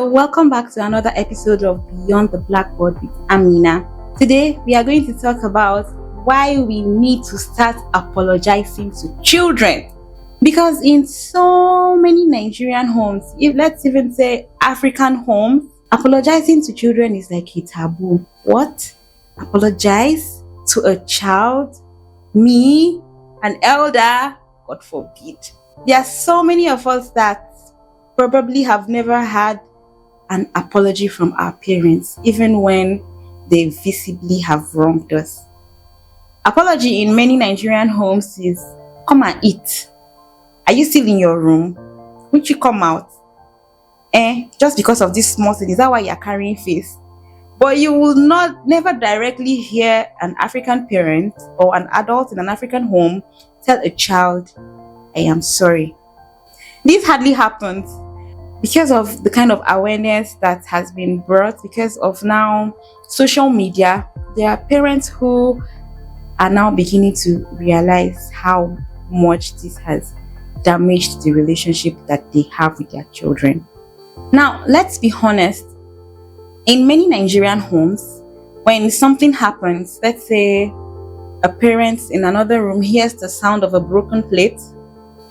welcome back to another episode of Beyond the Blackboard with Amina. Today, we are going to talk about why we need to start apologizing to children. Because in so many Nigerian homes, let's even say African homes, apologizing to children is like a taboo. What? Apologize to a child? Me? An elder? God forbid. There are so many of us that probably have never had an apology from our parents, even when they visibly have wronged us. Apology in many Nigerian homes is, come and eat. Are you still in your room? Won't you come out? Just because of this small thing, is that why you're carrying face? But you will never directly hear an African parent or an adult in an African home tell a child, I am sorry. This hardly happens because of the kind of awareness that has been brought, because of now social media. There are parents who are now beginning to realize how much this has damaged the relationship that they have with their children. Now, let's be honest. In many Nigerian homes, when something happens, let's say a parent in another room hears the sound of a broken plate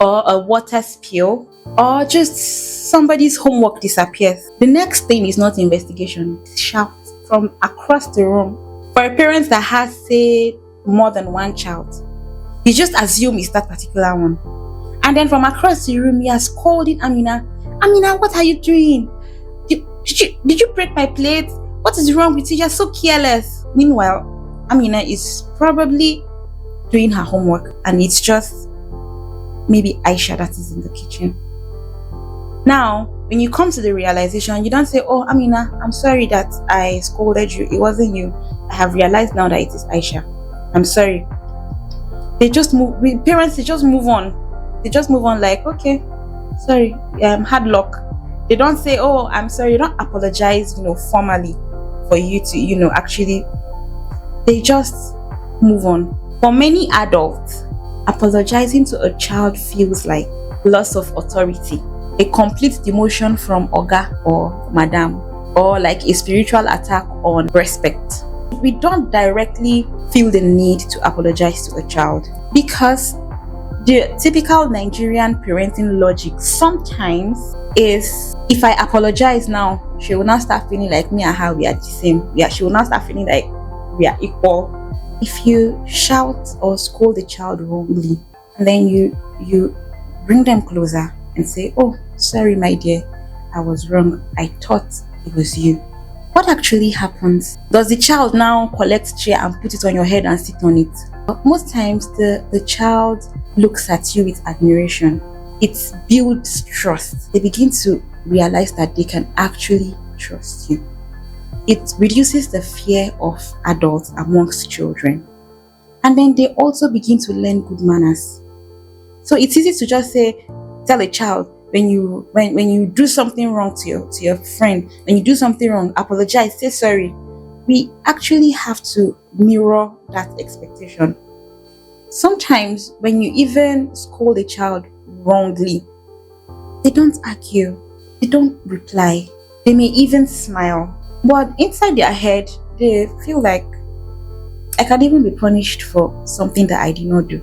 or a water spill, or just somebody's homework disappears, the next thing is not investigation, it's shout from across the room. For a parent that has, say, more than one child, you just assume it's that particular one. And then from across the room, he has called in Amina, what are you doing? Did you break my plate? What is wrong with you? You're so careless. Meanwhile, Amina is probably doing her homework, and it's just maybe Aisha that is in the kitchen. Now, when you come to the realization, you don't say, oh, Amina, I'm sorry that I scolded you. It wasn't you. I have realized now that it is Aisha. I'm sorry. Parents, they just move on. They just move on like, okay, sorry, hard luck. They don't say, oh, I'm sorry. They don't apologize, formally for you to, actually. They just move on. For many adults, apologizing to a child feels like loss of authority, a complete demotion from Oga or Madam, or like a spiritual attack on respect. We don't directly feel the need to apologize to a child because the typical Nigerian parenting logic sometimes is, if I apologize now, she will now start feeling like me and her, we are the same. She will now start feeling like we are equal. If you shout or scold the child wrongly, and then you bring them closer and say, oh, sorry, my dear, I was wrong. I thought it was you. What actually happens? Does the child now collect chair and put it on your head and sit on it? Most times, the child looks at you with admiration. It builds trust. They begin to realize that they can actually trust you. It reduces the fear of adults amongst children. And then they also begin to learn good manners. So it's easy to just tell a child, when you do something wrong to your friend, when you do something wrong, apologize, say sorry. We actually have to mirror that expectation. Sometimes when you even scold a child wrongly, they don't argue, they don't reply, they may even smile. But inside their head, they feel like, I can even be punished for something that I did not do.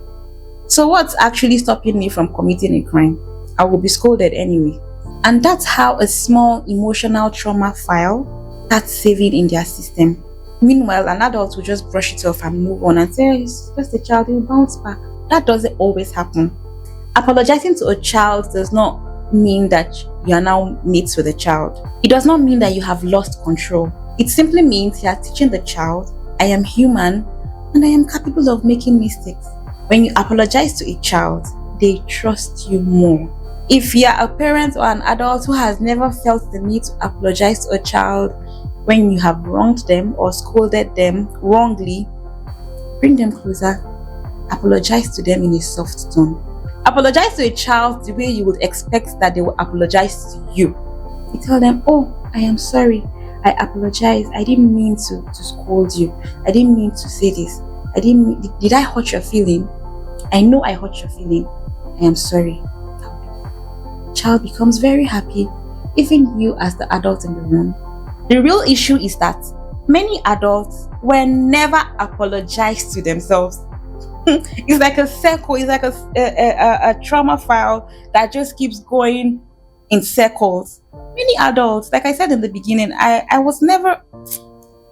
So what's actually stopping me from committing a crime? I will be scolded anyway. And that's how a small emotional trauma file starts saving in their system. Meanwhile, an adult will just brush it off and move on and say, it's just a child, it will bounce back. That doesn't always happen. Apologizing to a child does not mean that you are now mates with a child. It does not mean that you have lost control. It simply means you are teaching the child, I am human and I am capable of making mistakes. When you apologize to a child, they trust you more. If you are a parent or an adult who has never felt the need to apologize to a child when you have wronged them or scolded them wrongly, bring them closer. Apologize to them in a soft tone. Apologize to a child the way you would expect that they will apologize to you. You tell them, oh, I am sorry. I apologize. I didn't mean to scold you. I didn't mean to say this. Did I hurt your feeling? I know I hurt your feeling. I am sorry. Child becomes very happy even you as the adult in the room. The real issue is that many adults were never apologized to themselves. It's like a circle, it's like a trauma file that just keeps going in circles. Many adults, like I said in the beginning, I was never,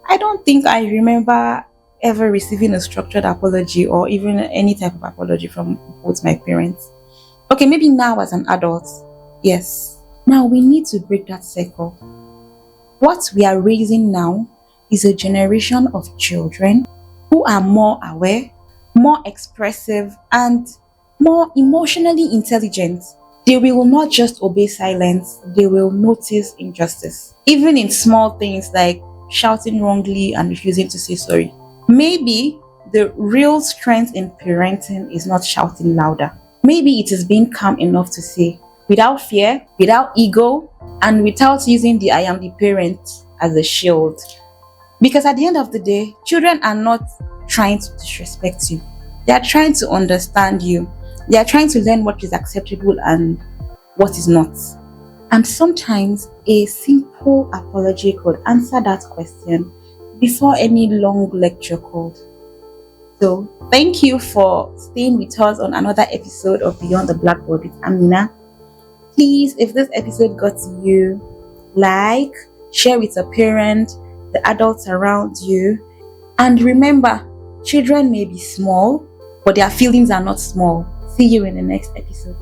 I don't think I remember ever receiving a structured apology or even any type of apology from both my parents. Okay, maybe now as an adult, yes. Now we need to break that circle. What we are raising now is a generation of children who are more aware, more expressive, and more emotionally intelligent. They will not just obey silence, they will notice injustice. Even in small things like shouting wrongly and refusing to say sorry. Maybe the real strength in parenting is not shouting louder. Maybe it is being calm enough to say, without fear, without ego, and without using the I am the parent as a shield. Because at the end of the day, children are not trying to disrespect you. They are trying to understand you. They are trying to learn what is acceptable and what is not. And sometimes a simple apology could answer that question before any long lecture could. So, thank you for staying with us on another episode of Beyond the Blackboard with Amina. Please, if this episode got to you, like, share with a parent, the adults around you. And remember, children may be small, but their feelings are not small. See you in the next episode.